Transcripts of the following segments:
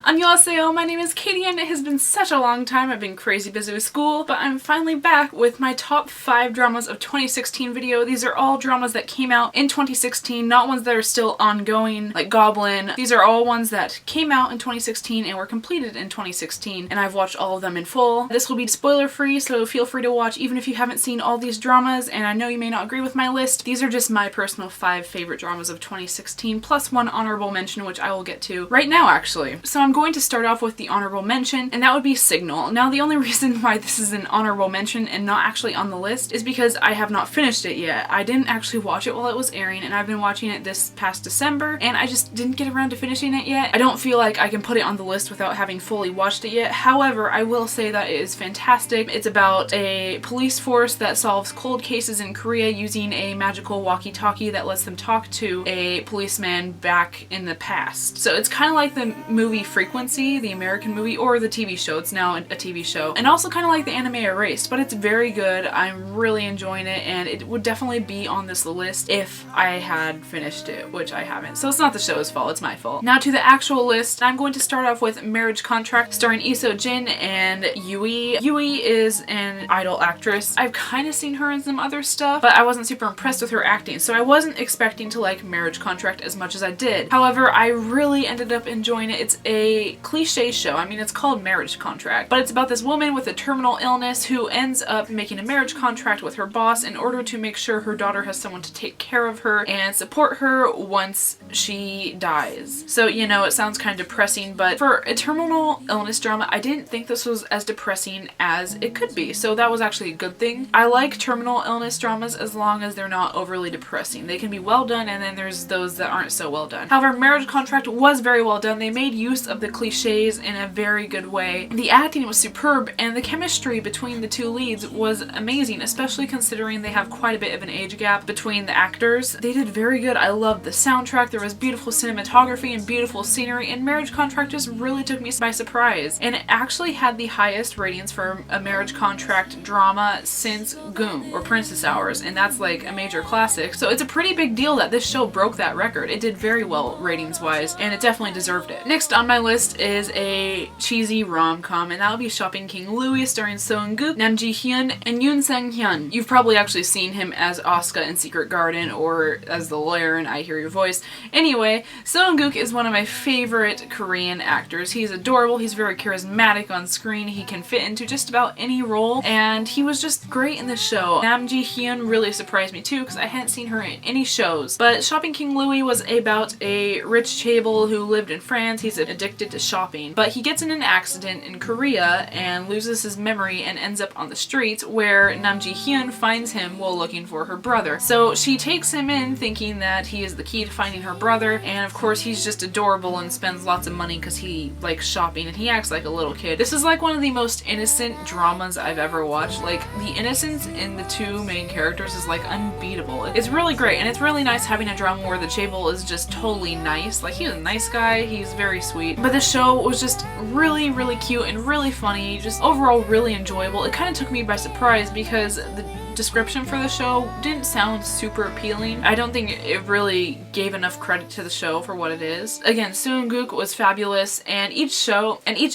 Annyeonghaseyo, my name is Katie and it has been such a long time. I've been crazy busy with school, but I'm finally back with my top 5 dramas of 2016 video. These are all dramas that came out in 2016, not ones that are still ongoing, like Goblin. These are all ones that came out in 2016 and were completed in 2016, and I've watched all of them in full. This will be spoiler free, so feel free to watch even if you haven't seen all these dramas, and I know you may not agree with my list. These are just my personal 5 favorite dramas of 2016, plus one honorable mention, which I will get to right now actually. So I'm going to start off with the honorable mention, and that would be Signal. Now the only reason why this is an honorable mention and not actually on the list is because I have not finished it yet. I didn't actually watch it while it was airing, and I've been watching it this past December, and I just didn't get around to finishing it yet. I don't feel like I can put it on the list without having fully watched it yet. However, I will say that it is fantastic. It's about a police force that solves cold cases in Korea using a magical walkie-talkie that lets them talk to a policeman back in the past. So it's kind of like the movie Frequency, the American movie, or the TV show. It's now a TV show. And also kind of like the anime Erased, but it's very good. I'm really enjoying it, and it would definitely be on this list if I had finished it, which I haven't. So it's not the show's fault, it's my fault. Now to the actual list, I'm going to start off with Marriage Contract, starring Lee Jin and Louie. Louie is an idol actress. I've kind of seen her in some other stuff, but I wasn't super impressed with her acting, so I wasn't expecting to like Marriage Contract as much as I did. However, I really ended up enjoying it. It's a cliche show. I mean, it's called Marriage Contract, but it's about this woman with a terminal illness who ends up making a marriage contract with her boss in order to make sure her daughter has someone to take care of her and support her once she dies. So, you know, it sounds kind of depressing, but for a terminal illness drama, I didn't think this was as depressing as it could be, so that was actually a good thing. I like terminal illness dramas as long as they're not overly depressing. They can be well done, and then there's those that aren't so well done. However, Marriage Contract was very well done. They made use of the cliches in a very good way. The acting was superb, and the chemistry between the two leads was amazing, especially considering they have quite a bit of an age gap between the actors. They did very good. I loved the soundtrack. There was beautiful cinematography and beautiful scenery, and Marriage Contract just really took me by surprise. And it actually had the highest ratings for a marriage contract drama since Goom, or Princess Hours, and that's like a major classic. So it's a pretty big deal that this show broke that record. It did very well ratings wise, and it definitely deserved it. Next on my list is a cheesy rom-com, and that would be Shopping King Louie, starring Seo Eun-guk, Nam Ji-hyun, and Yoon Sang-hyun. You've probably actually seen him as Asuka in Secret Garden, or as the lawyer in I Hear Your Voice. Anyway, Seo Eun-guk is one of my favorite Korean actors. He's adorable, he's very charismatic on screen, he can fit into just about any role, and he was just great in this show. Nam Ji-hyun really surprised me too, because I hadn't seen her in any shows. But Shopping King Louie was about a rich chaebol who lived in France. He's addicted to shopping, but he gets in an accident in Korea and loses his memory and ends up on the streets, where Nam Ji-hyun finds him while looking for her brother. So she takes him in thinking that he is the key to finding her brother, and of course he's just adorable and spends lots of money because he likes shopping and he acts like a little kid. This is like one of the most innocent dramas I've ever watched. Like, the innocence in the two main characters is like unbeatable. It's really great, and it's really nice having a drama where the chaebol is just totally nice. Like, he's a nice guy, he's very sweet, but the show was just really, really cute and really funny, just overall really enjoyable. It kind of took me by surprise because the description for the show didn't sound super appealing. I don't think it really gave enough credit to the show for what it is. Again, Seo Eun-guk was fabulous, and each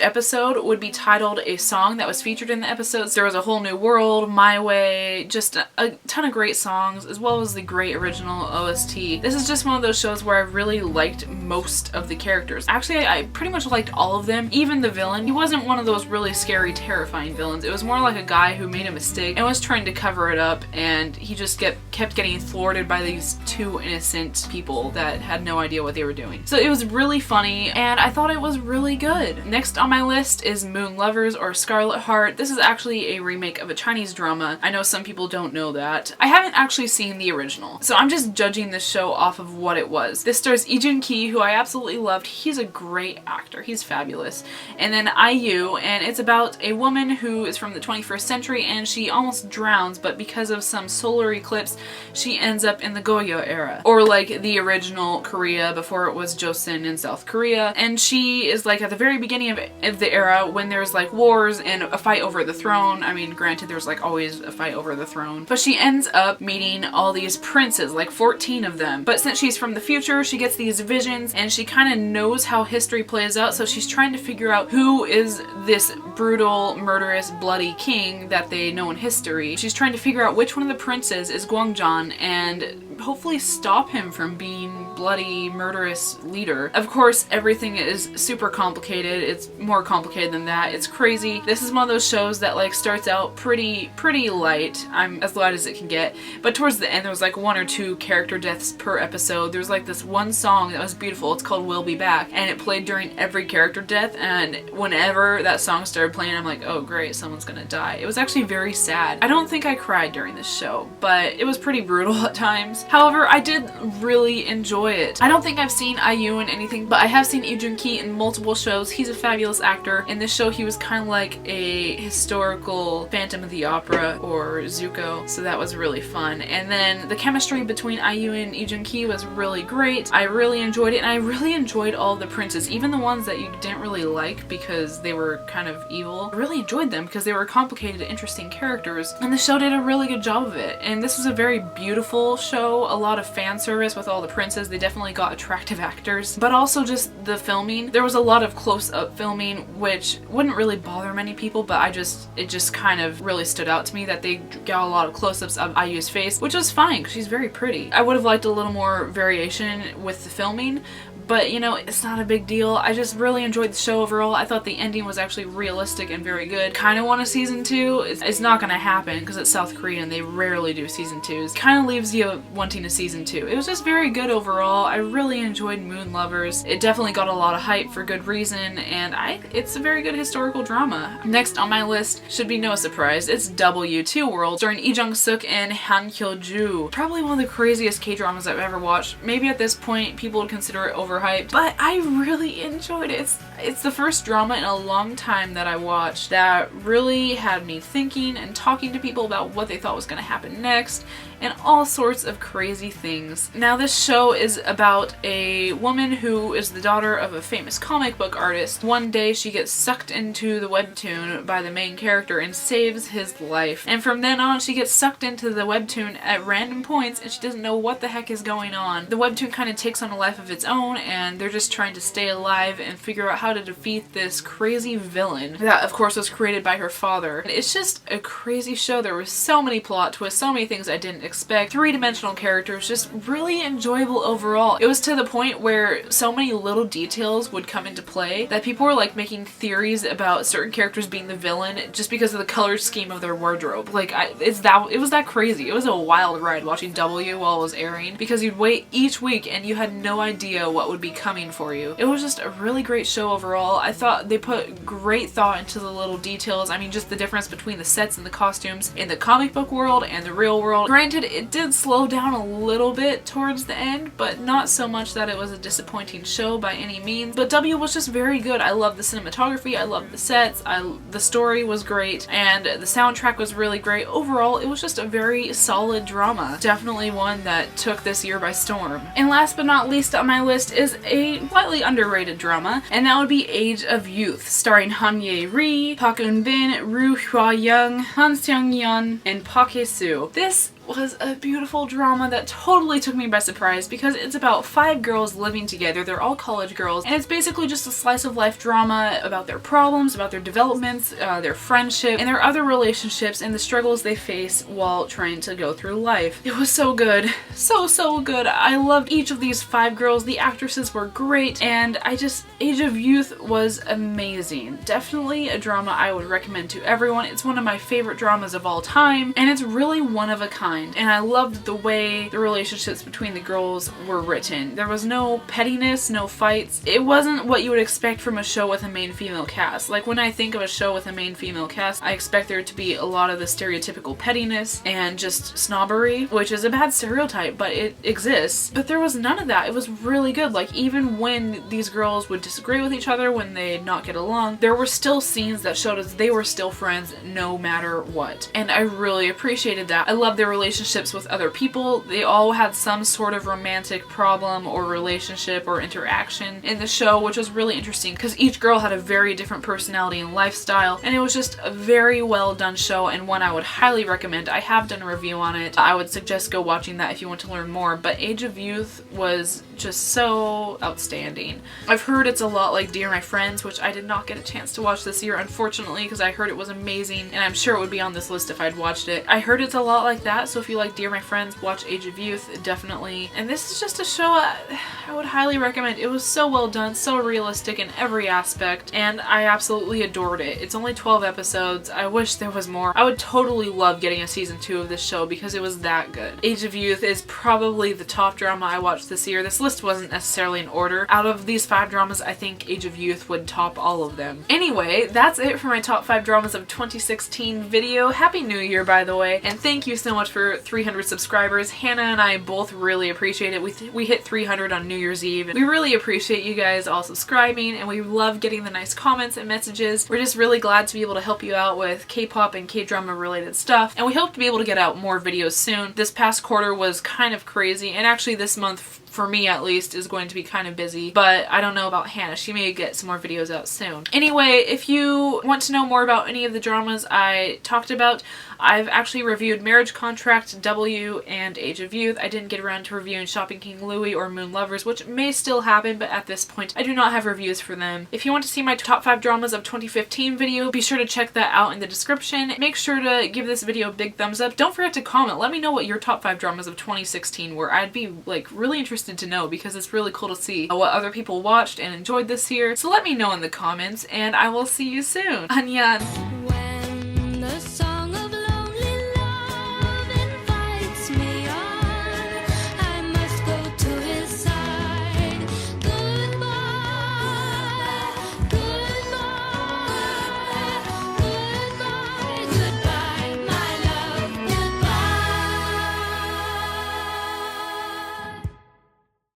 episode would be titled a song that was featured in the episodes. There was A Whole New World, My Way, just a ton of great songs, as well as the great original OST. This is just one of those shows where I really liked most of the characters. Actually, I pretty much liked all of them, even the villain. He wasn't one of those really scary, terrifying villains. It was more like a guy who made a mistake and was trying to cover it up, and he just kept getting thwarted by these two innocent people that had no idea what they were doing. So it was really funny, and I thought it was really good. Next on my list is Moon Lovers, or Scarlet Heart. This is actually a remake of a Chinese drama. I know some people don't know that. I haven't actually seen the original, so I'm just judging this show off of what it was. This stars Lee Jun-ki, who I absolutely loved. He's a great actor. He's fabulous. And then IU, and it's about a woman who is from the 21st century, and she almost drowns, but because of some solar eclipse, she ends up in the Goryeo era, or like the original Korea before it was Joseon in South Korea. And she is like at the very beginning of the era when there's like wars and a fight over the throne. I mean, granted, there's like always a fight over the throne, but she ends up meeting all these princes, like 14 of them. But since she's from the future, she gets these visions and she kind of knows how history plays out, so she's trying to figure out who is this brutal, murderous, bloody king that they know in history. She's trying to figure out which one of the princes is Gwangjang and hopefully stop him from being bloody, murderous leader. Of course, everything is super complicated. It's more complicated than that. It's crazy. This is one of those shows that like starts out pretty light. I'm as light as it can get. But towards the end, there was like 1 or 2 character deaths per episode. There's like this one song that was beautiful. It's called We'll Be Back. And it played during every character death. And whenever that song started playing, I'm like, oh great, someone's gonna die. It was actually very sad. I don't think I cried during this show, but it was pretty brutal at times. However, I did really enjoy it. I don't think I've seen IU in anything, but I have seen Lee Joon-ki in multiple shows. He's a fabulous actor. In this show, he was kind of like a historical Phantom of the Opera or Zuko, so that was really fun. And then the chemistry between IU and Lee Joon-ki was really great. I really enjoyed it, and I really enjoyed all the princes, even the ones that you didn't really like because they were kind of evil. I really enjoyed them because they were complicated, interesting characters, and the show did a really good job of it. And this was a very beautiful show, a lot of fan service with all the princes. They definitely got attractive actors, but also just the filming. There was a lot of close-up filming, which wouldn't really bother many people, but it just kind of really stood out to me that they got a lot of close-ups of IU's face, which was fine because she's very pretty. I would have liked a little more variation with the filming, but you know, it's not a big deal. I just really enjoyed the show overall. I thought the ending was actually realistic and very good. Kind of want a season 2. It's not gonna happen because it's South Korea and they rarely do season 2s. Kind of leaves you wanting a season 2. It was just very good overall. I really enjoyed Moon Lovers. It definitely got a lot of hype for good reason, and it's a very good historical drama. Next on my list should be no surprise. It's W2 World, starring Lee Jung-suk and Han Kyo-joo. Probably one of the craziest K-dramas I've ever watched. Maybe at this point people would consider it overhyped, but I really enjoyed it. It's the first drama in a long time that I watched that really had me thinking and talking to people about what they thought was going to happen next and all sorts of crazy things. Now this show is about a woman who is the daughter of a famous comic book artist. One day she gets sucked into the webtoon by the main character and saves his life. And from then on she gets sucked into the webtoon at random points and she doesn't know what the heck is going on. The webtoon kind of takes on a life of its own and they're just trying to stay alive and figure out how to defeat this crazy villain that of course was created by her father. It's just a crazy show. There were so many plot twists, so many things I didn't expect. 3-dimensional characters, just really enjoyable overall. It was to the point where so many little details would come into play that people were like making theories about certain characters being the villain just because of the color scheme of their wardrobe. Like it was that crazy. It was a wild ride watching W while it was airing because you'd wait each week and you had no idea what would be coming for you. It was just a really great show overall. I thought they put great thought into the little details. I mean, just the difference between the sets and the costumes in the comic book world and the real world. Granted, it did slow down a little bit towards the end, but not so much that it was a disappointing show by any means. But W was just very good. I loved the cinematography, I loved the sets, the story was great, and the soundtrack was really great. Overall, it was just a very solid drama. Definitely one that took this year by storm. And last but not least on my list is a slightly underrated drama, and that would be Age of Youth, starring Han Ye-ri, Park Eun-bin, Ru Hwa-young, Han Seong-yeon, and Park Hae-soo. This was a beautiful drama that totally took me by surprise because it's about 5 girls living together. They're all college girls, and it's basically just a slice of life drama about their problems, about their developments, their friendship, and their other relationships and the struggles they face while trying to go through life. It was so good. So good. I loved each of these 5 girls. The actresses were great, and Age of Youth was amazing. Definitely a drama I would recommend to everyone. It's one of my favorite dramas of all time, and it's really one of a kind. streamlined, and I loved the way the relationships between the girls were written. There was no pettiness, no fights. It wasn't what you would expect from a show with a main female cast. Like, when I think of a show with a main female cast, I expect there to be a lot of the stereotypical pettiness and just snobbery, which is a bad stereotype, but it exists. But there was none of that. It was really good. Like, even when these girls would disagree with each other, when they'd not get along, there were still scenes that showed us they were still friends no matter what. And I really appreciated that. I love their relationships with other people. They all had some sort of romantic problem or relationship or interaction in the show, which was really interesting because each girl had a very different personality and lifestyle, and it was just a very well done show and one I would highly recommend. I have done a review on it. I would suggest go watching that if you want to learn more, but Age of Youth was just so outstanding. I've heard it's a lot like Dear My Friends, which I did not get a chance to watch this year, unfortunately, because I heard it was amazing, and I'm sure it would be on this list if I'd watched it. I heard it's a lot like that, so if you like Dear My Friends, watch Age of Youth, definitely. And this is just a show I would highly recommend. It was so well done, so realistic in every aspect, and I absolutely adored it. It's only 12 episodes. I wish there was more. I would totally love getting a season 2 of this show because it was that good. Age of Youth is probably the top drama I watched this year. This list wasn't necessarily in order. Out of these 5 dramas, I think Age of Youth would top all of them. Anyway, that's it for my top 5 dramas of 2016 video. Happy New Year, by the way, and thank you so much for 300 subscribers. Hannah and I both really appreciate it. We hit 300 on New Year's Eve. We really appreciate you guys all subscribing, and we love getting the nice comments and messages. We're just really glad to be able to help you out with K-pop and K-drama related stuff, and we hope to be able to get out more videos soon. This past quarter was kind of crazy, and actually this month, for me at least, is going to be kind of busy, but I don't know about Hannah. She may get some more videos out soon. Anyway, if you want to know more about any of the dramas I talked about, I've actually reviewed Marriage Contract, W, and Age of Youth. I didn't get around to reviewing Shopping King Louie or Moon Lovers, which may still happen, but at this point I do not have reviews for them. If you want to see my top 5 dramas of 2015 video, be sure to check that out in the description. Make sure to give this video a big thumbs up. Don't forget to comment. Let me know what your top 5 dramas of 2016 were. I'd be like really interested to know because it's really cool to see what other people watched and enjoyed this year. So let me know in the comments, and I will see you soon. Annyeong!